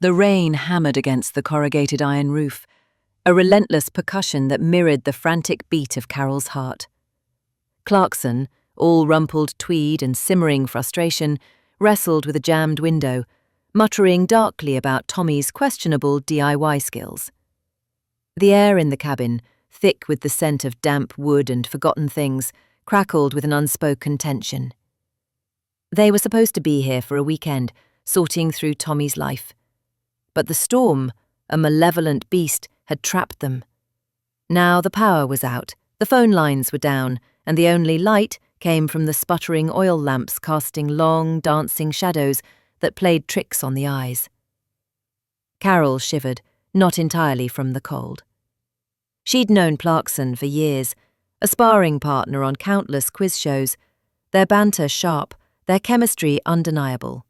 The rain hammered against the corrugated iron roof, a relentless percussion that mirrored the frantic beat of Carol's heart. Clarkson, all rumpled tweed and simmering frustration, wrestled with a jammed window, muttering darkly about Tommy's questionable DIY skills. The air in the cabin, thick with the scent of damp wood and forgotten things, crackled with an unspoken tension. They were supposed to be here for a weekend, sorting through Tommy's life. But the storm, a malevolent beast, had trapped them. Now the power was out, the phone lines were down, and the only light came from the sputtering oil lamps casting long, dancing shadows that played tricks on the eyes. Carol shivered, not entirely from the cold. She'd known Clarkson for years, a sparring partner on countless quiz shows, their banter sharp, their chemistry undeniable.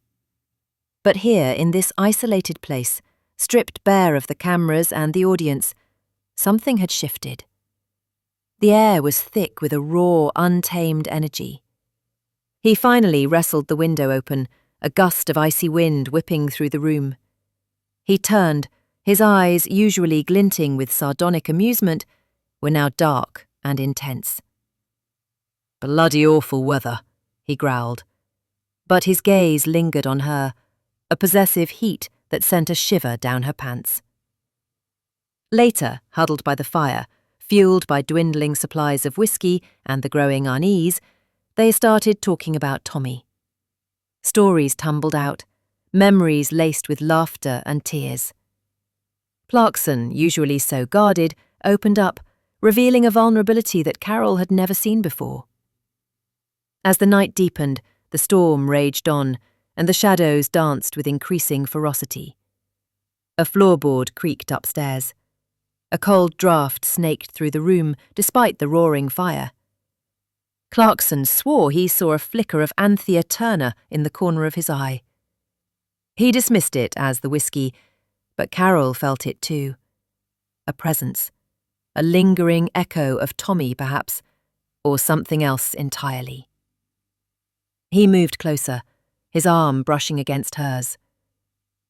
But here, in this isolated place, stripped bare of the cameras and the audience, something had shifted. The air was thick with a raw, untamed energy. He finally wrestled the window open, a gust of icy wind whipping through the room. He turned, his eyes, usually glinting with sardonic amusement, were now dark and intense. "Bloody awful weather," he growled. But his gaze lingered on her, a possessive heat that sent a shiver down her pants. Later, huddled by the fire, fueled by dwindling supplies of whiskey and the growing unease, they started talking about Tommy. Stories tumbled out, memories laced with laughter and tears. Clarkson, usually so guarded, opened up, revealing a vulnerability that Carol had never seen before. As the night deepened, the storm raged on, and the shadows danced with increasing ferocity. A floorboard creaked upstairs. A cold draught snaked through the room, despite the roaring fire. Clarkson swore he saw a flicker of Anthea Turner in the corner of his eye. He dismissed it as the whiskey, but Carol felt it too. A presence, a lingering echo of Tommy, perhaps, or something else entirely. He moved closer, his arm brushing against hers.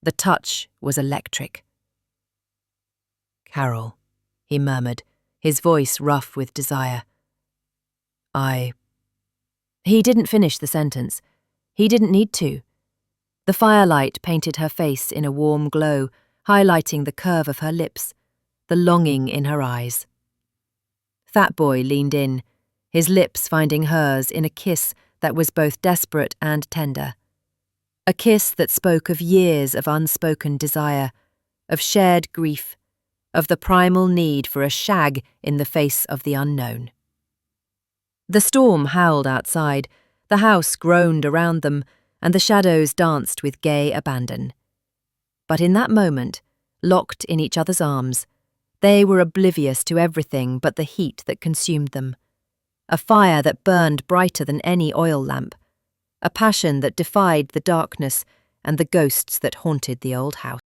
The touch was electric. "Carol," he murmured, his voice rough with desire. He didn't finish the sentence. He didn't need to. The firelight painted her face in a warm glow, highlighting the curve of her lips, the longing in her eyes. Fat Boy leaned in, his lips finding hers in a kiss that was both desperate and tender. A kiss that spoke of years of unspoken desire, of shared grief, of the primal need for a shag in the face of the unknown. The storm howled outside, the house groaned around them, and the shadows danced with gay abandon. But in that moment, locked in each other's arms, they were oblivious to everything but the heat that consumed them. A fire that burned brighter than any oil lamp, a passion that defied the darkness and the ghosts that haunted the old house.